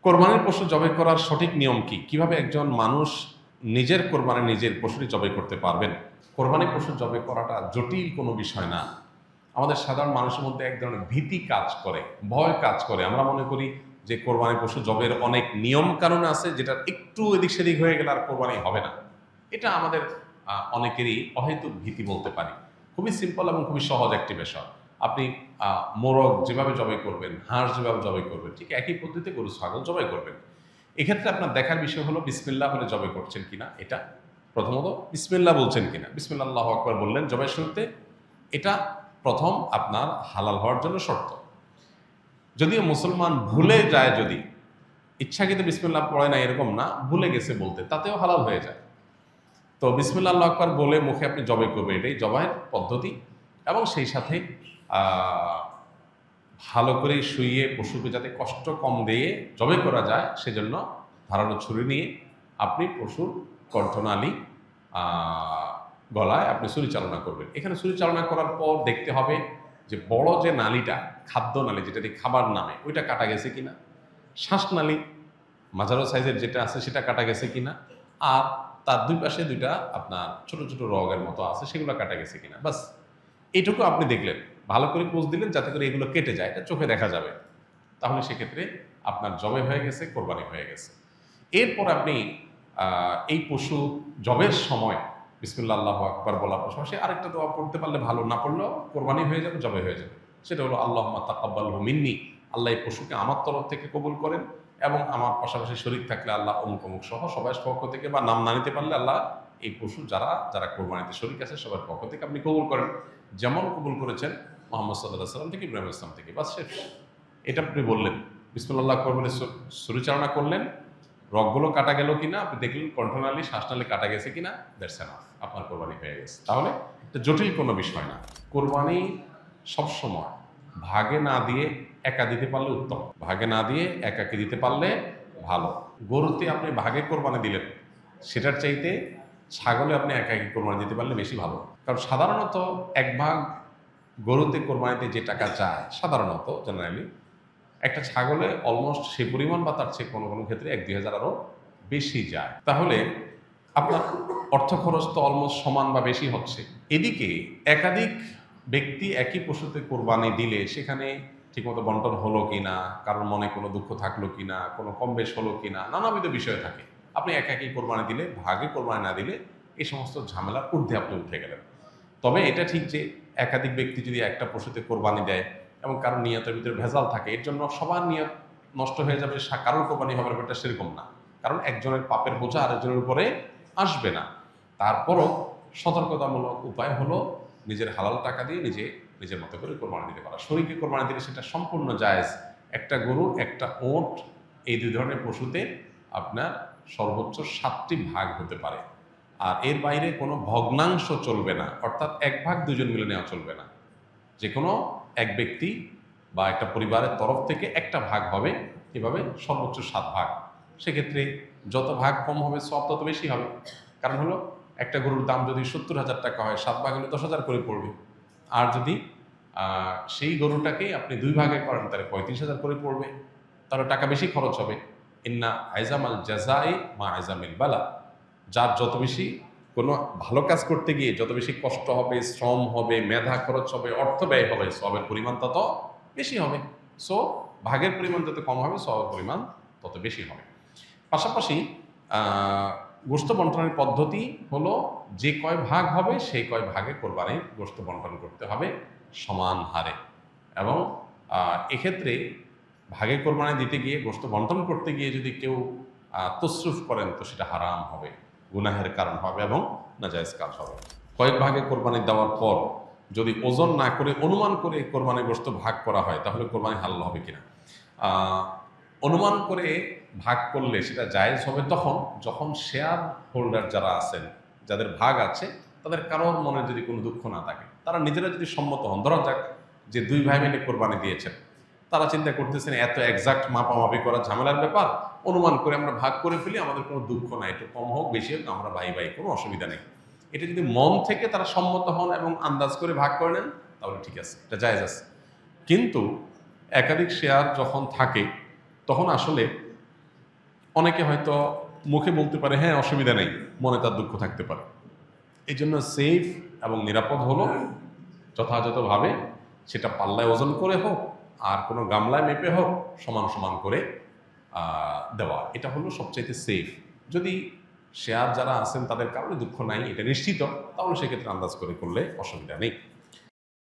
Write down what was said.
কোরবানির পশু জবাই করার সঠিক নিয়ম কি? কিভাবে একজন মানুষ নিজের কোরবানি নিজের পশুটি জবাই করতে পারবেন? কোরবানির পশু জবাই করাটা জটিল কোনো বিষয় না। আমাদের সাধারণ মানুষের মধ্যে এক ধরনের ভীতি কাজ করে, ভয় কাজ করে। আমরা মনে করি যে কোরবানির পশু জবের অনেক নিয়ম কানুন আছে, যেটা একটু এদিক সেদিক হয়ে গেলে আর কোরবানি হবে না। এটা আমাদের অনেকেরই অহেতুক ভীতি বলতে পারি। খুবই সিম্পল এবং খুবই সহজ একটি বিষয়। আপনি মোরগ যেভাবে জবাই করবেন, হাঁস যেভাবে জবাই করবেন, ঠিক একই পদ্ধতিতে গরু ছাগল জবাই করবেন। এক্ষেত্রে আপনার দেখার বিষয় হলো বিসমিল্লাহ বলে জবাই করছেন কিনা। এটা প্রথমত বিসমিল্লাহ বলছেন কিনা। বিসমিল্লাহ আল্লাহু আকবার বললেন জবাই শুরুতে, এটা প্রথম আপনার হালাল হওয়ার জন্য শর্ত। যদিও মুসলমান ভুলে যায়, যদি ইচ্ছাকৃত বিসমিল্লাহ পড়ে না এরকম না, ভুলে গেছে বলতে, তাতেও হালাল হয়ে যায়। তো বিসমিল্লাহ আল্লাহু আকবার বলে মুখে আপনি জবাই করবেন, এটাই জবাইয়ের পদ্ধতি। এবং সেই সাথে ভালো করে শুইয়ে পশুকে যাতে কষ্ট কম দিয়ে জবাই করা যায় সেজন্য ধারালো ছুরি নিয়ে আপনি পশুর কণ্ঠনালী গলায় আপনি ছুরি চালনা করবেন। এখানে ছুরি চালনা করার পর দেখতে হবে যে বড় যে নালীটা, খাদ্য নালী যেটা দিয়ে খাবার নামে, ওইটা কাটা গেছে কিনা। শ্বাসনালী মাঝারো সাইজের যেটা আছে সেটা কাটা গেছে কিনা। আর তার দুই পাশে দুইটা আপনার ছোট ছোট রগের মতো আছে, সেগুলো কাটা গেছে কিনা। বাস এইটুকু আপনি দেখলেন, ভালো করে পোজ দিলেন যাতে করে এগুলো কেটে যায়, এটা চোখে দেখা যাবে। তাহলে সেক্ষেত্রে আপনার জবে হয়ে গেছে, কোরবানি হয়ে গেছে। এরপর আপনি এই পশু জবের সময় বিসমিল্লাহ আল্লাহু আকবার বলার পাশাপাশি আরেকটা দোয়া পড়তে পারলে ভালো, না পড়লেও কোরবানি হয়ে যাবে, জবে হয়ে যাবে। সেটা হলো আল্লাহুম্মা তাকাব্বালহু মিন্নি, আল্লাহ এই পশুকে আমার তরফ থেকে কবুল করেন, এবং আমার পাশাপাশি শরীক থাকলে আল্লাহ অমুক অমুক সহ সবাই পক্ষ থেকে, বা নাম না নিতে পারলে আল্লাহ এই পশু যারা যারা কোরবানিতে শরীক আছে সবার পক্ষ থেকে আপনি কবুল করেন, যেমন কবুল করেছেন মুহাম্মদ সাল্লাল্লাহু আলাইহি সাল্লাম থেকে ইব্রাহিম ইসলাম থেকে। বাস শেষ। এটা আপনি বললেন, বিসমিল্লাহ আকবার বলে ছুরিচালনা করলেন, রগগুলো কাটা গেল কিনা আপনি দেখলেন, কণ্ঠনালী শ্বাসনালী কাটা গেছে কিনা, দ্যাটস এনাফ, আপনার কোরবানি হয়ে গেছে। তাহলে এটা জটিল কোনো বিষয় না। কোরবানি সবসময় ভাগে না দিয়ে একা দিতে পারলে উত্তম, ভাগে না দিয়ে একাকে দিতে পারলে ভালো। গরুতে আপনি ভাগে কোরবানি দিলেন, সেটার চাইতে ছাগলে আপনি একাকি কোরবানি দিতে পারলে বেশি ভালো। কারণ সাধারণত এক ভাগ গরুতে কোরবানিতে যে টাকা যায়, সাধারণত জেনারেলি একটা ছাগলে অলমোস্ট সে পরিমাণ বা তার চেয়ে কোনো কোনো ক্ষেত্রে 1-2 হাজার আরও বেশি যায়। তাহলে আপনার অর্থ খরচ তো অলমোস্ট সমান বা বেশি হচ্ছে। এদিকে একাধিক ব্যক্তি একই পশুতে কোরবানি দিলে সেখানে ঠিকমতো বন্টন হলো কিনা, কারোর মনে কোনো দুঃখ থাকলো কিনা, কোনো কম বেশ হলো কিনা, নানাবিধ বিষয় থাকে। আপনি একাকি কোরবানি দিলে, ভাগে কোরবানি না দিলে এই সমস্ত ঝামেলার ঊর্ধ্বে আপনি উঠে গেলেন। তবে এটা ঠিক যে একাধিক ব্যক্তি যদি একটা পশুতে কোরবানি দেয় এবং কারোর নিয়তের ভিতরে ভেজাল থাকে, এর জন্য সবার নিয়ত নষ্ট হয়ে যাবে, কারোর কোরবানি হবে ব্যাপারটা সেরকম না। কারণ একজনের পাপের বোঝা আরেকজনের উপরে আসবে না। তারপরও সতর্কতামূলক উপায় হলো নিজের হালাল টাকা দিয়ে নিজের মতো করে কোরবানি দিতে পারা। শরীকে কোরবানি দিলে সেটা সম্পূর্ণ জায়েজ। একটা গরু, একটা ওঁট, এই দুই ধরনের পশুতে আপনার সর্বোচ্চ 7টি ভাগ হতে পারে। আর এর বাইরে কোনো ভগ্নাংশ চলবে না, অর্থাৎ এক ভাগ দুজন মিলে নেওয়া চলবে না। যে কোনো এক ব্যক্তি বা একটা পরিবারের তরফ থেকে একটা ভাগ হবে, এভাবে সর্বোচ্চ 7 ভাগ। সেক্ষেত্রে যত ভাগ কম হবে সব তত বেশি হবে। কারণ হলো একটা গরুর দাম যদি 70,000 টাকা হয়, 7 ভাগ হলে 10,000 করে পড়বে। আর যদি সেই গরুটাকে আপনি 2 ভাগে করেন তাহলে 35,000 করে পড়বে, তাহলে টাকা বেশি খরচ হবে। ইন্না আইজামাল জাযাই মা আইজামিল বালা, যার যত বেশি কোনো ভালো কাজ করতে গিয়ে যত বেশি কষ্ট হবে, শ্রম হবে, মেধা খরচ হবে, অর্থ ব্যয় হবে, সবের পরিমাণ তত বেশি হবে। সো ভাগের পরিমাণ যত কম হবে, সবের পরিমাণ তত বেশি হবে। পাশাপাশি গোশত বন্টনের পদ্ধতি হলো যে কয় ভাগ হবে সেই কয় ভাগে কোরবানির গোশত বন্টন করতে হবে সমান হারে। এবং এক্ষেত্রে ভাগে কোরবানি দিতে গিয়ে, গোশত বন্টন করতে গিয়ে যদি কেউ তসরুফ করেন তো সেটা হারাম হবে, গুনাহের কারণ হবে এবং নাজায়েজ কাজ হবে। কয়েক ভাগে কোরবানি দেওয়ার পর যদি ওজন না করে অনুমান করে কোরবানির গোশত ভাগ করা হয় তাহলে কোরবানি হালাল হবে কিনা। অনুমান করে ভাগ করলে সেটা জায়েজ হবে তখন যখন শেয়ার হোল্ডার যারা আছেন, যাদের ভাগ আছে, তাদের কারোর মনে যদি কোনো দুঃখ না থাকে, তারা নিজেরা যদি সম্মত হন। ধরা যাক যে 2 ভাই মিলে কোরবানি দিয়েছেন, তারা চিন্তা করতেছেন এত এক্সাক্ট মাপামাপি করা ঝামেলার ব্যাপার, অনুমান করে আমরা ভাগ করে ফেলি, আমাদের কোনো দুঃখ নাই, একটু কম হোক বেশি হোক আমরা ভাই ভাই, কোনো অসুবিধা নেই। এটা যদি মন থেকে তারা সম্মত হন এবং আন্দাজ করে ভাগ করে নেন তাহলে ঠিক আছে, এটা জায়েজ আছে। কিন্তু একাধিক শেয়ার যখন থাকে তখন আসলে অনেকে হয়তো মুখে বলতে পারে হ্যাঁ অসুবিধা নেই, মনে তার দুঃখ থাকতে পারে। এই জন্য সেফ এবং নিরাপদ হলো যথাযথভাবে সেটা পাল্লায় ওজন করে হোক আর কোনো গামলায় মেপে হোক সমান সমান করে দেওয়া, এটা হলো সবচাইতে সেফ। যদি শেয়ার যারা আছেন তাদের কারণে দুঃখ নাই এটা নিশ্চিত, তাহলে সেক্ষেত্রে আন্দাজ করে করলে অসুবিধা নেই।